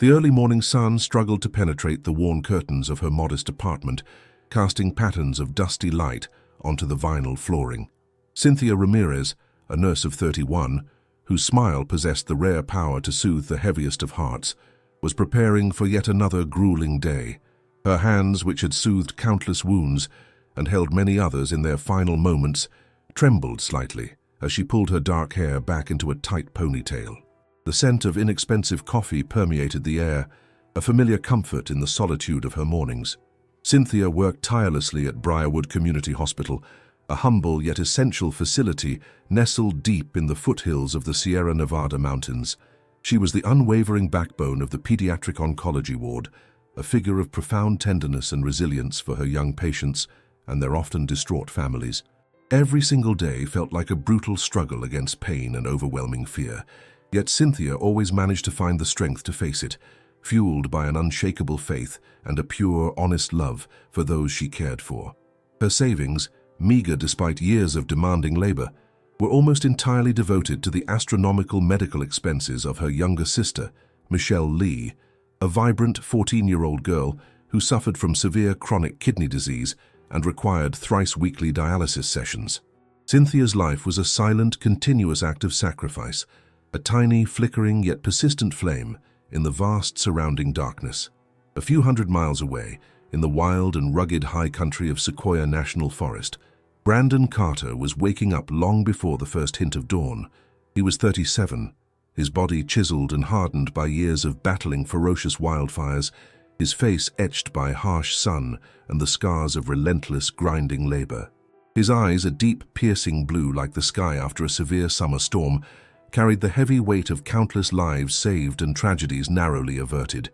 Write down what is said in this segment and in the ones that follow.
The early morning sun struggled to penetrate the worn curtains of her modest apartment, casting patterns of dusty light onto the vinyl flooring. Cynthia Ramirez, a nurse of 31, whose smile possessed the rare power to soothe the heaviest of hearts, was preparing for yet another grueling day. Her hands, which had soothed countless wounds and held many others in their final moments, trembled slightly as she pulled her dark hair back into a tight ponytail. The scent of inexpensive coffee permeated the air, a familiar comfort in the solitude of her mornings. Cynthia worked tirelessly at Briarwood Community Hospital, a humble yet essential facility nestled deep in the foothills of the Sierra Nevada mountains. She was the unwavering backbone of the pediatric oncology ward, a figure of profound tenderness and resilience for her young patients and their often distraught families. Every single day felt like a brutal struggle against pain and overwhelming fear, yet Cynthia always managed to find the strength to face it, fueled by an unshakable faith and a pure, honest love for those she cared for. Her savings, meager despite years of demanding labor, were almost entirely devoted to the astronomical medical expenses of her younger sister, Michelle Lee, a vibrant 14-year-old girl who suffered from severe chronic kidney disease and required thrice-weekly dialysis sessions. Cynthia's life was a silent, continuous act of sacrifice, a tiny, flickering yet persistent flame in the vast surrounding darkness. A few hundred miles away, in the wild and rugged high country of Sequoia National Forest, Brandon Carter was waking up long before the first hint of dawn. He was 37, his body chiseled and hardened by years of battling ferocious wildfires, his face etched by harsh sun and the scars of relentless, grinding labor. His eyes, a deep, piercing blue like the sky after a severe summer storm, carried the heavy weight of countless lives saved and tragedies narrowly averted.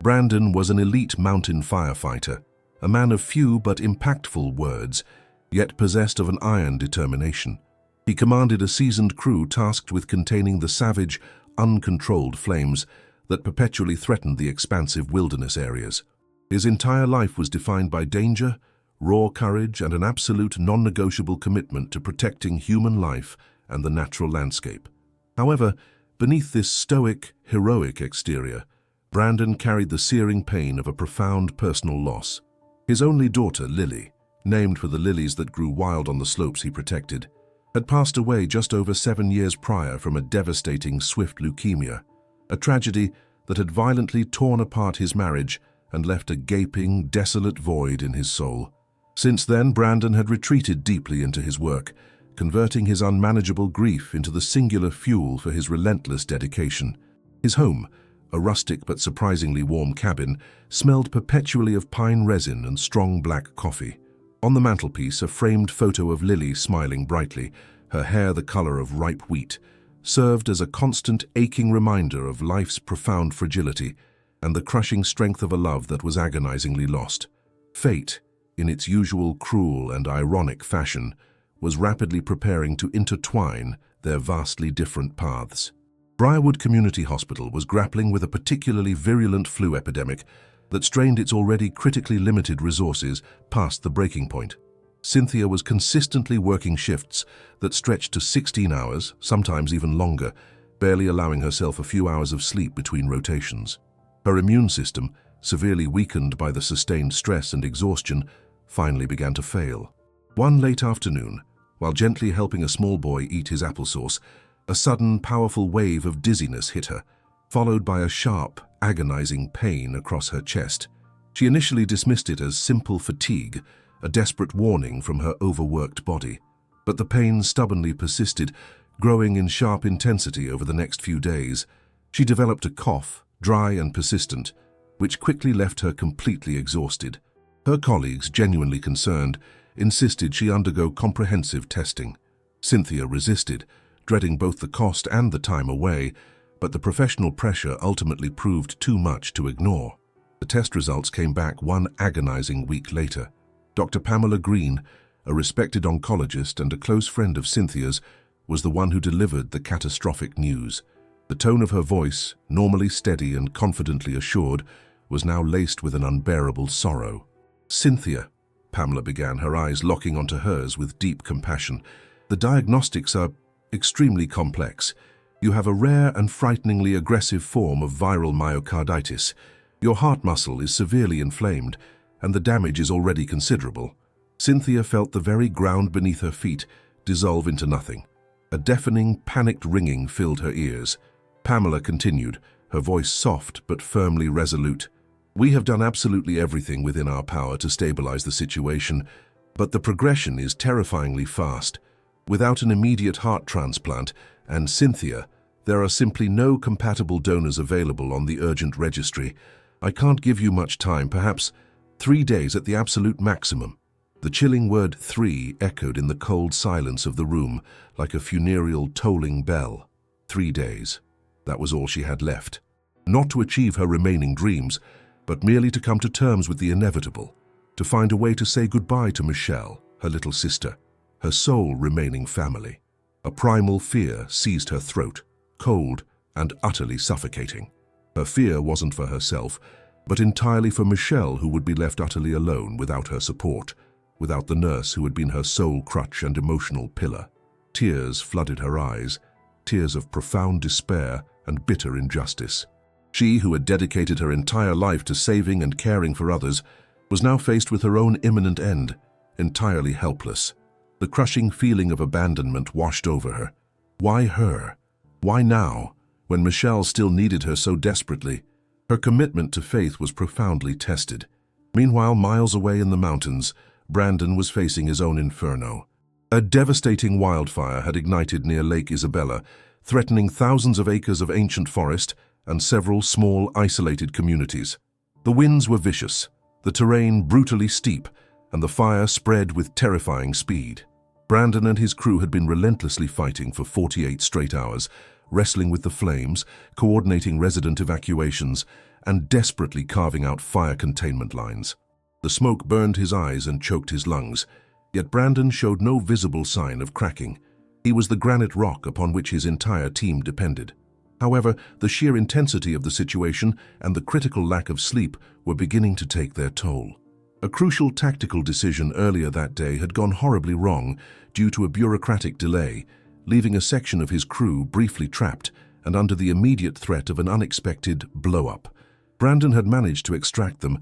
Brandon was an elite mountain firefighter, a man of few but impactful words, yet possessed of an iron determination. He commanded a seasoned crew tasked with containing the savage, uncontrolled flames that perpetually threatened the expansive wilderness areas. His entire life was defined by danger, raw courage, and an absolute non-negotiable commitment to protecting human life and the natural landscape. However, beneath this stoic, heroic exterior, Brandon carried the searing pain of a profound personal loss. His only daughter, Lily, named for the lilies that grew wild on the slopes he protected, had passed away just over 7 years prior from a devastating swift leukemia, a tragedy that had violently torn apart his marriage and left a gaping, desolate void in his soul. Since then, Brandon had retreated deeply into his work, converting his unmanageable grief into the singular fuel for his relentless dedication. His home, a rustic but surprisingly warm cabin, smelled perpetually of pine resin and strong black coffee. On the mantelpiece, a framed photo of Lily smiling brightly, her hair the color of ripe wheat, served as a constant, aching reminder of life's profound fragility and the crushing strength of a love that was agonizingly lost. Fate, in its usual cruel and ironic fashion, was rapidly preparing to intertwine their vastly different paths. Briarwood Community Hospital was grappling with a particularly virulent flu epidemic that strained its already critically limited resources past the breaking point. Cynthia was consistently working shifts that stretched to 16 hours, sometimes even longer, barely allowing herself a few hours of sleep between rotations. Her immune system, severely weakened by the sustained stress and exhaustion, finally began to fail. One late afternoon, while gently helping a small boy eat his applesauce, a sudden, powerful wave of dizziness hit her, followed by a sharp, agonizing pain across her chest. She initially dismissed it as simple fatigue, a desperate warning from her overworked body. But the pain stubbornly persisted, growing in sharp intensity over the next few days. She developed a cough, dry and persistent, which quickly left her completely exhausted. Her colleagues, genuinely concerned, insisted she undergo comprehensive testing. Cynthia resisted, dreading both the cost and the time away, but the professional pressure ultimately proved too much to ignore. The test results came back one agonizing week later. Dr. Pamela Green, a respected oncologist and a close friend of Cynthia's, was the one who delivered the catastrophic news. The tone of her voice, normally steady and confidently assured, was now laced with an unbearable sorrow. "Cynthia," Pamela began, her eyes locking onto hers with deep compassion, "the diagnostics are extremely complex. You have a rare and frighteningly aggressive form of viral myocarditis. Your heart muscle is severely inflamed, and the damage is already considerable. Cynthia felt the very ground beneath her feet dissolve into nothing. A deafening, panicked ringing filled her ears. Pamela continued, her voice soft but firmly resolute. We have done absolutely everything within our power to stabilize the situation, but the progression is terrifyingly fast. Without an immediate heart transplant, and Cynthia, there are simply no compatible donors available on the urgent registry. I can't give you much time, perhaps 3 days at the absolute maximum. The chilling word 3 echoed in the cold silence of the room like a funereal tolling bell. 3 days. That was all she had left. Not to achieve her remaining dreams, but merely to come to terms with the inevitable, to find a way to say goodbye to Michelle, her little sister, her sole remaining family. A primal fear seized her throat, cold and utterly suffocating. Her fear wasn't for herself, but entirely for Michelle, who would be left utterly alone without her support, without the nurse who had been her sole crutch and emotional pillar. Tears flooded her eyes, tears of profound despair and bitter injustice. She, who had dedicated her entire life to saving and caring for others, was now faced with her own imminent end, entirely helpless. The crushing feeling of abandonment washed over her. Why her? Why now, when Michelle still needed her so desperately? Her commitment to faith was profoundly tested. Meanwhile, miles away in the mountains, Brandon was facing his own inferno. A devastating wildfire had ignited near Lake Isabella, threatening thousands of acres of ancient forest and several small, isolated communities. The winds were vicious, the terrain brutally steep, and the fire spread with terrifying speed. Brandon and his crew had been relentlessly fighting for 48 straight hours, wrestling with the flames, coordinating resident evacuations, and desperately carving out fire containment lines. The smoke burned his eyes and choked his lungs, yet Brandon showed no visible sign of cracking. He was the granite rock upon which his entire team depended. However, the sheer intensity of the situation and the critical lack of sleep were beginning to take their toll. A crucial tactical decision earlier that day had gone horribly wrong due to a bureaucratic delay, leaving a section of his crew briefly trapped and under the immediate threat of an unexpected blow-up. Brandon had managed to extract them,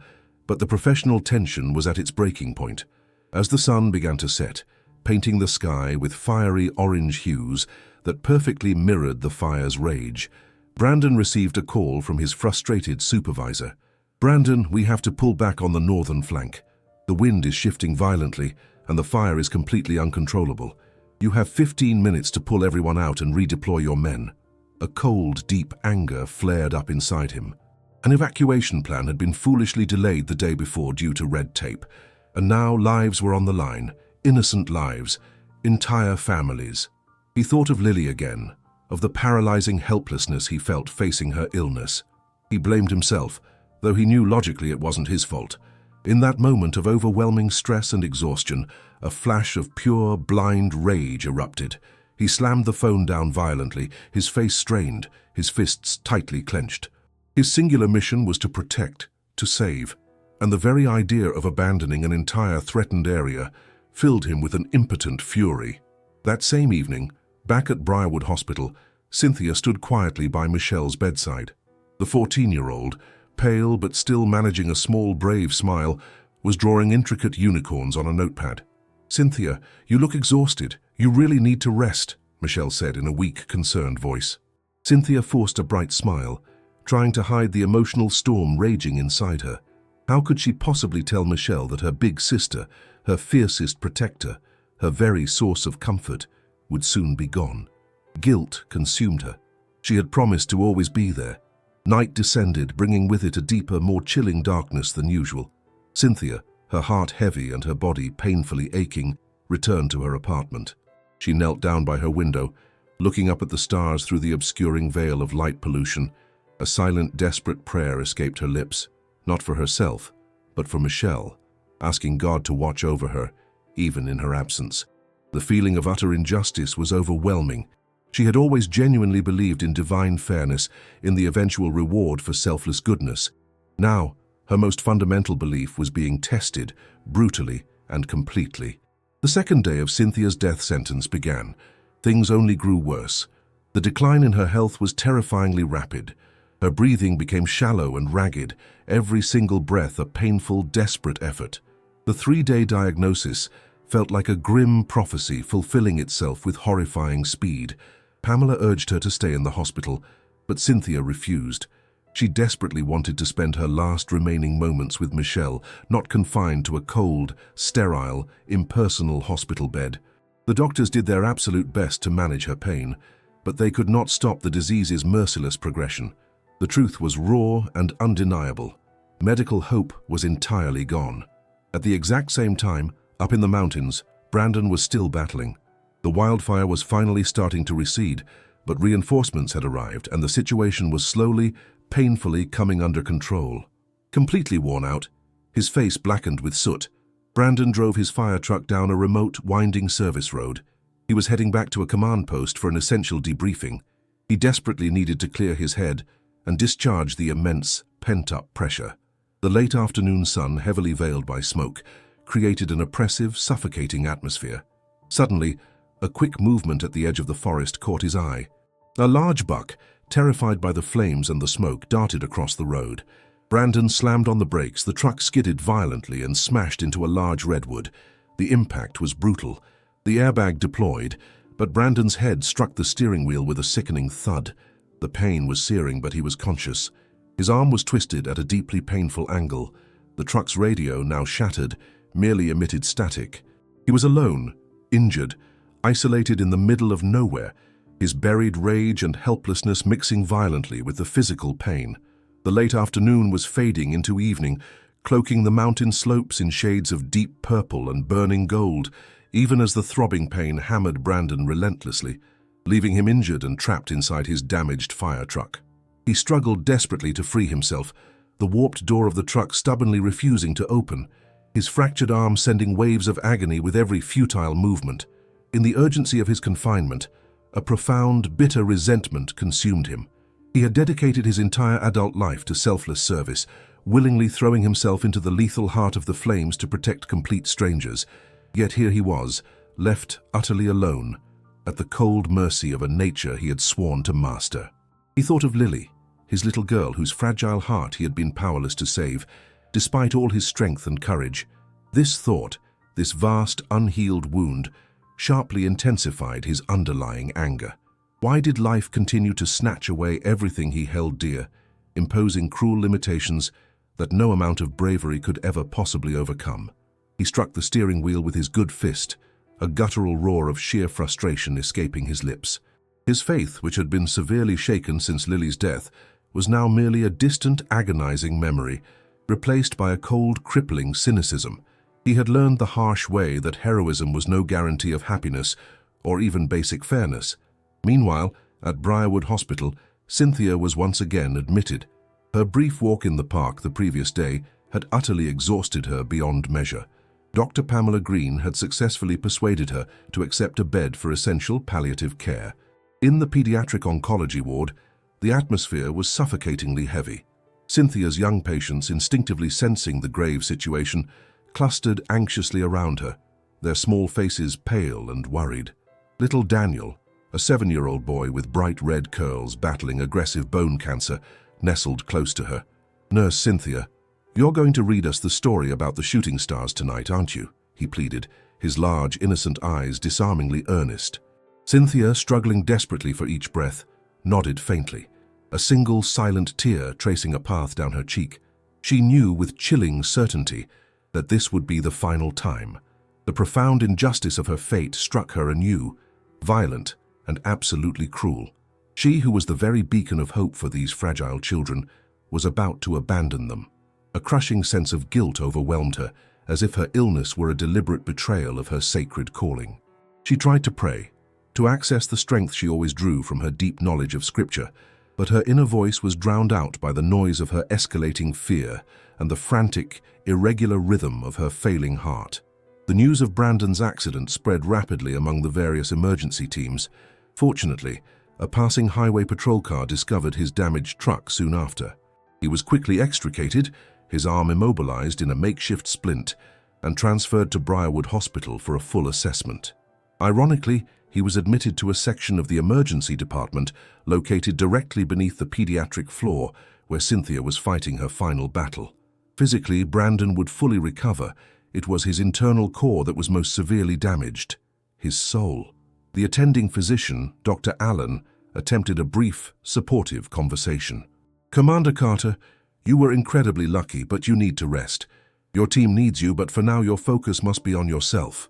but the professional tension was at its breaking point. As the sun began to set, painting the sky with fiery orange hues that perfectly mirrored the fire's rage, Brandon received a call from his frustrated supervisor. "Brandon, we have to pull back on the northern flank. The wind is shifting violently, and the fire is completely uncontrollable. You have 15 minutes to pull everyone out and redeploy your men." A cold, deep anger flared up inside him. An evacuation plan had been foolishly delayed the day before due to red tape, and now lives were on the line, innocent lives, entire families. He thought of Lily again, of the paralyzing helplessness he felt facing her illness. He blamed himself, though he knew logically it wasn't his fault. In that moment of overwhelming stress and exhaustion, a flash of pure, blind rage erupted. He slammed the phone down violently, his face strained, his fists tightly clenched. His singular mission was to protect, to save, and the very idea of abandoning an entire threatened area filled him with an impotent fury. That same evening, back at Briarwood Hospital, Cynthia stood quietly by Michelle's bedside. The 14-year-old, pale but still managing a small, brave smile, was drawing intricate unicorns on a notepad. "Cynthia, you look exhausted. You really need to rest," Michelle said in a weak, concerned voice. Cynthia forced a bright smile, trying to hide the emotional storm raging inside her. How could she possibly tell Michelle that her big sister, her fiercest protector, her very source of comfort, would soon be gone? Guilt consumed her. She had promised to always be there. Night descended, bringing with it a deeper, more chilling darkness than usual. Cynthia, her heart heavy and her body painfully aching, returned to her apartment. She knelt down by her window, looking up at the stars through the obscuring veil of light pollution. A silent, desperate prayer escaped her lips, not for herself, but for Michelle, asking God to watch over her, even in her absence. The feeling of utter injustice was overwhelming. She had always genuinely believed in divine fairness, in the eventual reward for selfless goodness. Now, her most fundamental belief was being tested, brutally and completely. The second day of Cynthia's death sentence began. Things only grew worse. The decline in her health was terrifyingly rapid. Her breathing became shallow and ragged, every single breath a painful, desperate effort. The 3-day diagnosis felt like a grim prophecy fulfilling itself with horrifying speed. Pamela urged her to stay in the hospital, but Cynthia refused. She desperately wanted to spend her last remaining moments with Michelle, not confined to a cold, sterile, impersonal hospital bed. The doctors did their absolute best to manage her pain, but they could not stop the disease's merciless progression. The truth was raw and undeniable. Medical hope was entirely gone. At the exact same time, up in the mountains, Brandon was still battling. The wildfire was finally starting to recede, but reinforcements had arrived and the situation was slowly, painfully coming under control. Completely worn out, his face blackened with soot, Brandon drove his fire truck down a remote, winding service road. He was heading back to a command post for an essential debriefing. He desperately needed to clear his head and discharge the immense, pent-up pressure. The late afternoon sun, heavily veiled by smoke, created an oppressive, suffocating atmosphere. Suddenly, a quick movement at the edge of the forest caught his eye. A large buck, terrified by the flames and the smoke, darted across the road. Brandon slammed on the brakes, the truck skidded violently and smashed into a large redwood. The impact was brutal. The airbag deployed, but Brandon's head struck the steering wheel with a sickening thud. The pain was searing, but he was conscious. His arm was twisted at a deeply painful angle. The truck's radio, now shattered, merely emitted static. He was alone, injured, isolated in the middle of nowhere, his buried rage and helplessness mixing violently with the physical pain. The late afternoon was fading into evening, cloaking the mountain slopes in shades of deep purple and burning gold, even as the throbbing pain hammered Brandon relentlessly, leaving him injured and trapped inside his damaged fire truck. He struggled desperately to free himself, the warped door of the truck stubbornly refusing to open, his fractured arm sending waves of agony with every futile movement. In the urgency of his confinement, a profound, bitter resentment consumed him. He had dedicated his entire adult life to selfless service, willingly throwing himself into the lethal heart of the flames to protect complete strangers. Yet here he was, left utterly alone, at the cold mercy of a nature he had sworn to master. He thought of Lily, his little girl whose fragile heart he had been powerless to save, despite all his strength and courage. This thought, this vast, unhealed wound, sharply intensified his underlying anger. Why did life continue to snatch away everything he held dear, imposing cruel limitations that no amount of bravery could ever possibly overcome? He struck the steering wheel with his good fist, a guttural roar of sheer frustration escaping his lips. His faith, which had been severely shaken since Lily's death, was now merely a distant, agonizing memory, replaced by a cold, crippling cynicism. He had learned the harsh way that heroism was no guarantee of happiness or even basic fairness. Meanwhile, at Briarwood Hospital, Cynthia was once again admitted. Her brief walk in the park the previous day had utterly exhausted her beyond measure. Dr. Pamela Green had successfully persuaded her to accept a bed for essential palliative care. In the pediatric oncology ward, the atmosphere was suffocatingly heavy. Cynthia's young patients, instinctively sensing the grave situation, clustered anxiously around her, their small faces pale and worried. Little Daniel, a 7-year-old boy with bright red curls battling aggressive bone cancer, nestled close to her. "Nurse Cynthia, you're going to read us the story about the shooting stars tonight, aren't you?" he pleaded, his large, innocent eyes disarmingly earnest. Cynthia, struggling desperately for each breath, nodded faintly, a single silent tear tracing a path down her cheek. She knew with chilling certainty that this would be the final time. The profound injustice of her fate struck her anew, violent and absolutely cruel. She, who was the very beacon of hope for these fragile children, was about to abandon them. A crushing sense of guilt overwhelmed her, as if her illness were a deliberate betrayal of her sacred calling. She tried to pray, to access the strength she always drew from her deep knowledge of Scripture, but her inner voice was drowned out by the noise of her escalating fear and the frantic, irregular rhythm of her failing heart. The news of Brandon's accident spread rapidly among the various emergency teams. Fortunately, a passing highway patrol car discovered his damaged truck soon after. He was quickly extricated, his arm immobilized in a makeshift splint, and transferred to Briarwood Hospital for a full assessment. Ironically, He was admitted to a section of the emergency department located directly beneath the pediatric floor where Cynthia was fighting her final battle. Physically, Brandon would fully recover. It was his internal core that was most severely damaged. His soul. The attending physician, Dr. Allen, attempted a brief, supportive conversation. "Commander Carter, you were incredibly lucky, but you need to rest. Your team needs you, but for now your focus must be on yourself."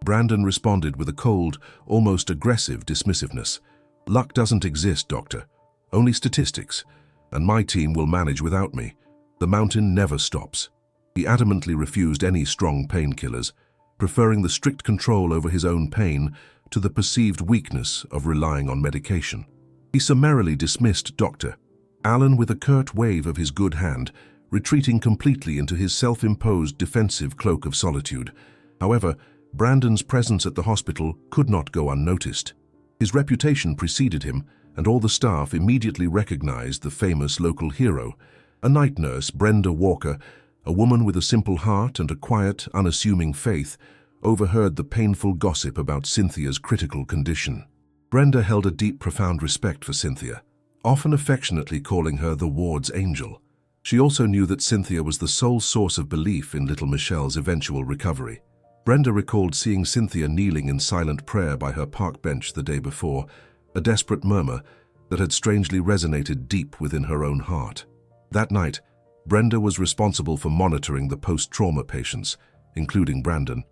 Brandon responded with a cold, almost aggressive dismissiveness. "Luck doesn't exist, Doctor. Only statistics. And my team will manage without me. The mountain never stops." He adamantly refused any strong painkillers, preferring the strict control over his own pain to the perceived weakness of relying on medication. He summarily dismissed Dr. Allen with a curt wave of his good hand, retreating completely into his self-imposed defensive cloak of solitude. However, Brandon's presence at the hospital could not go unnoticed. His reputation preceded him, and all the staff immediately recognized the famous local hero. A night nurse, Brenda Walker, a woman with a simple heart and a quiet, unassuming faith, overheard the painful gossip about Cynthia's critical condition. Brenda held a deep, profound respect for Cynthia, often affectionately calling her the ward's angel. She also knew that Cynthia was the sole source of belief in little Michelle's eventual recovery. Brenda recalled seeing Cynthia kneeling in silent prayer by her park bench the day before, a desperate murmur that had strangely resonated deep within her own heart. That night, Brenda was responsible for monitoring the post-trauma patients, including Brandon.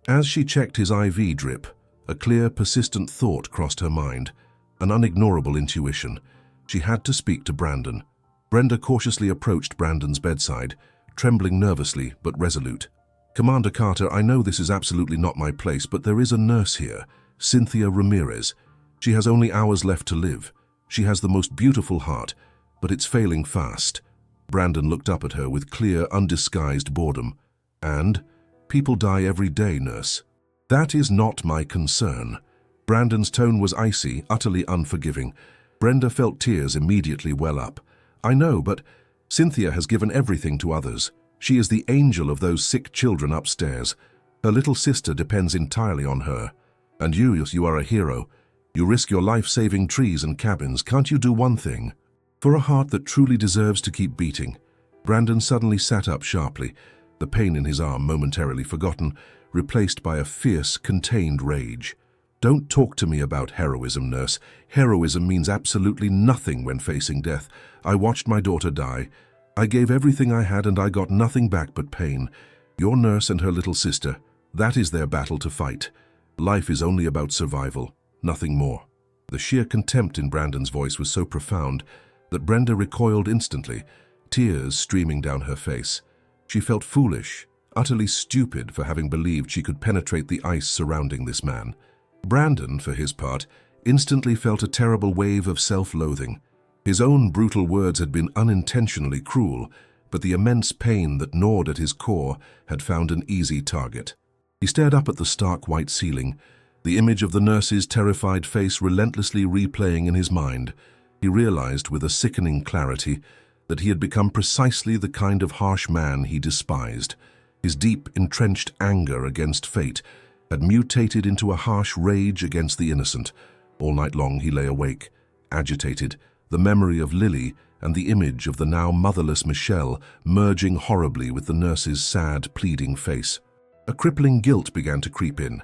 As she checked his IV drip, a clear, persistent thought crossed her mind, an unignorable intuition. She had to speak to Brandon. Brenda cautiously approached Brandon's bedside, trembling nervously but resolute. "Commander Carter, I know this is absolutely not my place, but there is a nurse here, Cynthia Ramirez. She has only hours left to live. She has the most beautiful heart, but it's failing fast." Brandon looked up at her with clear, undisguised boredom. "And? People die every day, nurse." "That is not my concern." Brandon's tone was icy, utterly unforgiving. Brenda felt tears immediately well up. "I know, but Cynthia has given everything to others. She is the angel of those sick children upstairs. Her little sister depends entirely on her. And you are a hero. You risk your life saving trees and cabins. Can't you do one thing? For a heart that truly deserves to keep beating." Brandon suddenly sat up sharply, the pain in his arm momentarily forgotten, replaced by a fierce, contained rage. "Don't talk to me about heroism, nurse. Heroism means absolutely nothing when facing death. I watched my daughter die. I gave everything I had and I got nothing back but pain. Your nurse and her little sister, that is their battle to fight. Life is only about survival, nothing more." The sheer contempt in Brandon's voice was so profound that Brenda recoiled instantly, tears streaming down her face. She felt foolish, utterly stupid for having believed she could penetrate the ice surrounding this man. Brandon, for his part, instantly felt a terrible wave of self-loathing. His own brutal words had been unintentionally cruel, but the immense pain that gnawed at his core had found an easy target. He stared up at the stark white ceiling, the image of the nurse's terrified face relentlessly replaying in his mind. He realized with a sickening clarity that he had become precisely the kind of harsh man he despised. His deep, entrenched anger against fate had mutated into a harsh rage against the innocent. All night long he lay awake, agitated, the memory of Lily and the image of the now motherless Michelle merging horribly with the nurse's sad, pleading face. A crippling guilt began to creep in,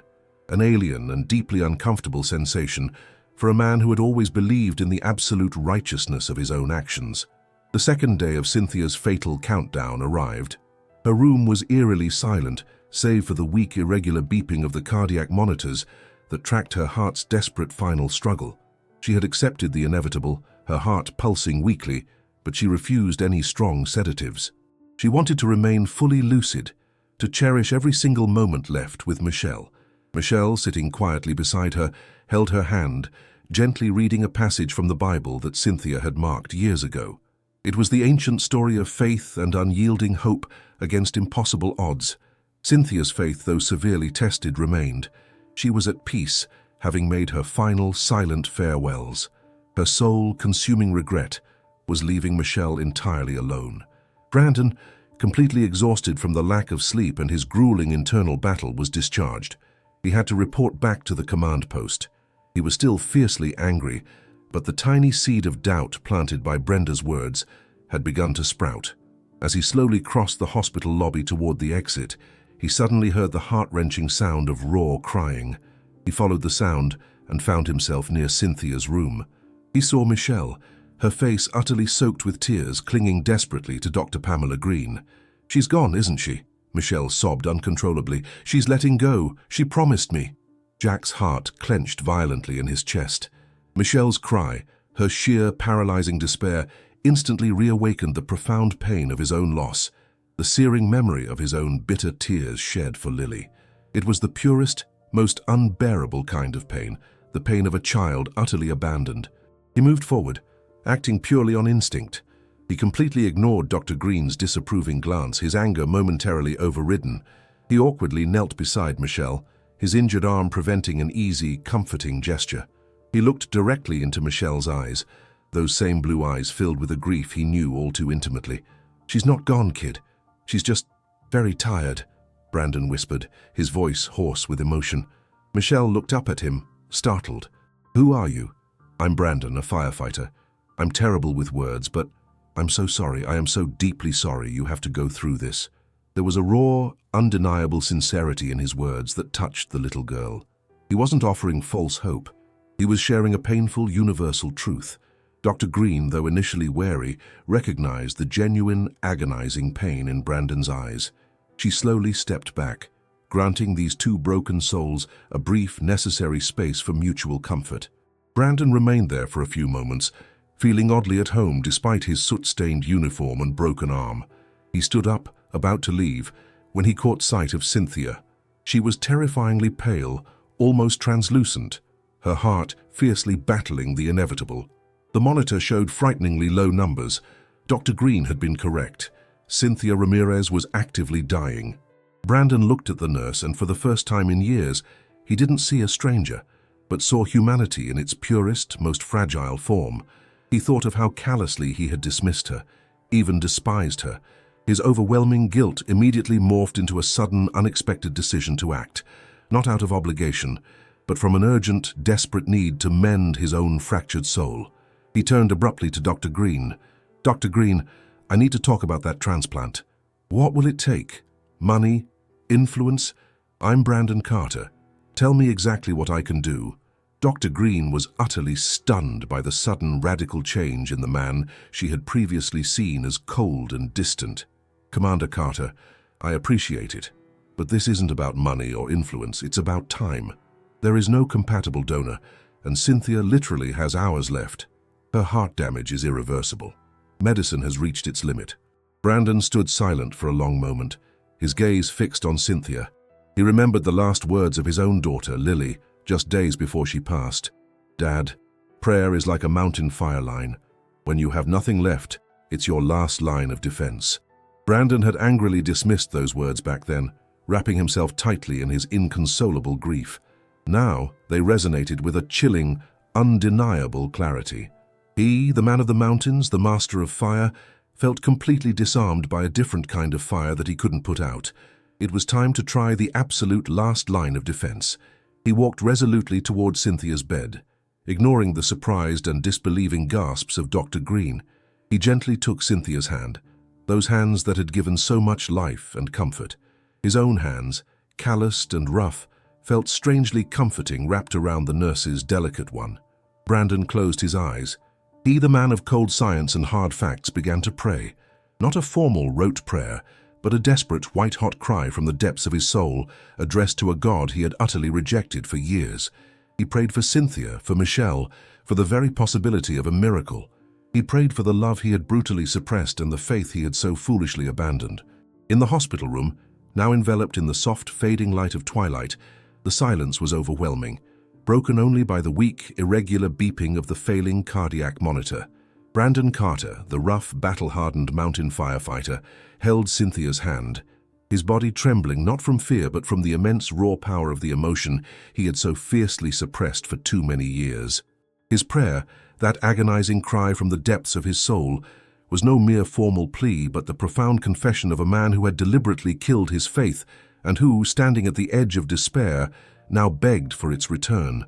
an alien and deeply uncomfortable sensation for a man who had always believed in the absolute righteousness of his own actions. The second day of Cynthia's fatal countdown arrived. Her room was eerily silent, save for the weak, irregular beeping of the cardiac monitors that tracked her heart's desperate final struggle. She had accepted the inevitable, her heart pulsing weakly, but she refused any strong sedatives. She wanted to remain fully lucid, to cherish every single moment left with Michelle. Michelle, sitting quietly beside her, held her hand, gently reading a passage from the Bible that Cynthia had marked years ago. It was the ancient story of faith and unyielding hope against impossible odds. Cynthia's faith, though severely tested, remained. She was at peace, having made her final, silent farewells. Her soul-consuming regret was leaving Michelle entirely alone. Brandon, completely exhausted from the lack of sleep and his grueling internal battle, was discharged. He had to report back to the command post. He was still fiercely angry, but the tiny seed of doubt planted by Brenda's words had begun to sprout. As he slowly crossed the hospital lobby toward the exit, he suddenly heard the heart-wrenching sound of raw crying. He followed the sound and found himself near Cynthia's room. He saw Michelle, her face utterly soaked with tears, clinging desperately to Dr. Pamela Green. "She's gone, isn't she?" Michelle sobbed uncontrollably. "She's letting go. She promised me." Jack's heart clenched violently in his chest. Michelle's cry, her sheer, paralyzing despair, instantly reawakened the profound pain of his own loss, the searing memory of his own bitter tears shed for Lily. It was the purest, most unbearable kind of pain, the pain of a child utterly abandoned. He moved forward, acting purely on instinct. He completely ignored Dr. Green's disapproving glance, his anger momentarily overridden. He awkwardly knelt beside Michelle, his injured arm preventing an easy, comforting gesture. He looked directly into Michelle's eyes, those same blue eyes filled with a grief he knew all too intimately. "She's not gone, kid. She's just very tired," Brandon whispered, his voice hoarse with emotion. Michelle looked up at him, startled. "Who are you?" "I'm Brandon, a firefighter. I'm terrible with words, but I'm so sorry. I am so deeply sorry you have to go through this." There was a raw, undeniable sincerity in his words that touched the little girl. He wasn't offering false hope. He was sharing a painful, universal truth. Dr. Green, though initially wary, recognized the genuine, agonizing pain in Brandon's eyes. She slowly stepped back, granting these two broken souls a brief, necessary space for mutual comfort. Brandon remained there for a few moments, feeling oddly at home despite his soot-stained uniform and broken arm. He stood up, about to leave, when he caught sight of Cynthia. She was terrifyingly pale, almost translucent, her heart fiercely battling the inevitable. The monitor showed frighteningly low numbers. Dr. Green had been correct. Cynthia Ramirez was actively dying. Brandon looked at the nurse, and for the first time in years, he didn't see a stranger, but saw humanity in its purest, most fragile form. He thought of how callously he had dismissed her, even despised her. His overwhelming guilt immediately morphed into a sudden, unexpected decision to act, not out of obligation, but from an urgent, desperate need to mend his own fractured soul. He turned abruptly to Dr. Green. "Dr. Green, I need to talk about that transplant. What will it take? Money? Influence? I'm Brandon Carter. Tell me exactly what I can do." Dr. Green was utterly stunned by the sudden radical change in the man she had previously seen as cold and distant. "Commander Carter, I appreciate it, but this isn't about money or influence, it's about time. There is no compatible donor, and Cynthia literally has hours left. Her heart damage is irreversible. Medicine has reached its limit." Brandon stood silent for a long moment, his gaze fixed on Cynthia. He remembered the last words of his own daughter, Lily, just days before she passed. "Dad, prayer is like a mountain fire line. When you have nothing left, it's your last line of defense." Brandon had angrily dismissed those words back then, wrapping himself tightly in his inconsolable grief. Now they resonated with a chilling, undeniable clarity. He, the man of the mountains, the master of fire, felt completely disarmed by a different kind of fire that he couldn't put out. It was time to try the absolute last line of defense. He walked resolutely toward Cynthia's bed, ignoring the surprised and disbelieving gasps of Dr. Green. He gently took Cynthia's hand, those hands that had given so much life and comfort. His own hands, calloused and rough, felt strangely comforting wrapped around the nurse's delicate one. Brandon closed his eyes. He, the man of cold science and hard facts, began to pray. Not a formal rote prayer, but a desperate, white-hot cry from the depths of his soul, addressed to a God he had utterly rejected for years. He prayed for Cynthia, for Michelle, for the very possibility of a miracle. He prayed for the love he had brutally suppressed and the faith he had so foolishly abandoned. In the hospital room, now enveloped in the soft, fading light of twilight, the silence was overwhelming, broken only by the weak, irregular beeping of the failing cardiac monitor. Brandon Carter, the rough, battle-hardened mountain firefighter, held Cynthia's hand, his body trembling not from fear but from the immense raw power of the emotion he had so fiercely suppressed for too many years. His prayer, that agonizing cry from the depths of his soul, was no mere formal plea but the profound confession of a man who had deliberately killed his faith and who, standing at the edge of despair, now begged for its return.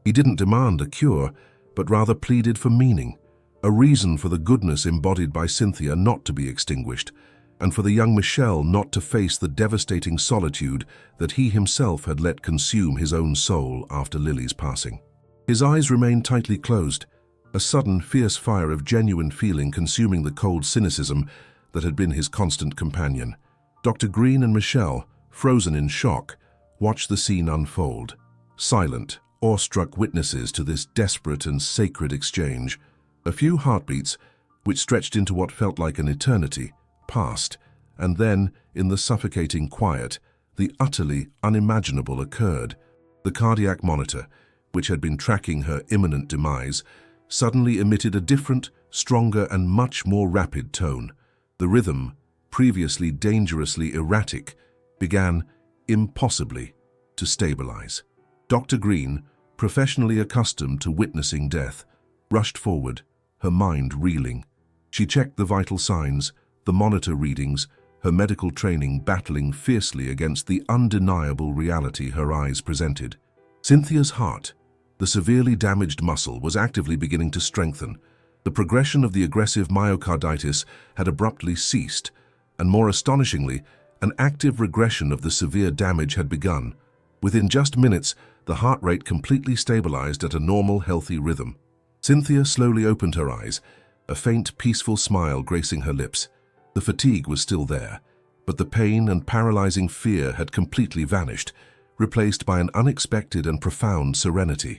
He didn't demand a cure, but rather pleaded for meaning, a reason for the goodness embodied by Cynthia not to be extinguished, and for the young Michel not to face the devastating solitude that he himself had let consume his own soul after Lily's passing. His eyes remained tightly closed, a sudden, fierce fire of genuine feeling consuming the cold cynicism that had been his constant companion. Dr. Green and Michel, frozen in shock, watched the scene unfold, silent, awestruck witnesses to this desperate and sacred exchange. A few heartbeats, which stretched into what felt like an eternity, passed, and then, in the suffocating quiet, the utterly unimaginable occurred. The cardiac monitor, which had been tracking her imminent demise, suddenly emitted a different, stronger and much more rapid tone. The rhythm, previously dangerously erratic, began, impossibly, to stabilize. Dr. Green, professionally accustomed to witnessing death, rushed forward, her mind reeling. She checked the vital signs, the monitor readings, her medical training battling fiercely against the undeniable reality her eyes presented. Cynthia's heart, the severely damaged muscle, was actively beginning to strengthen. The progression of the aggressive myocarditis had abruptly ceased, and more astonishingly, an active regression of the severe damage had begun. Within just minutes, the heart rate completely stabilized at a normal, healthy rhythm. Cynthia slowly opened her eyes, a faint, peaceful smile gracing her lips. The fatigue was still there, but the pain and paralyzing fear had completely vanished, replaced by an unexpected and profound serenity.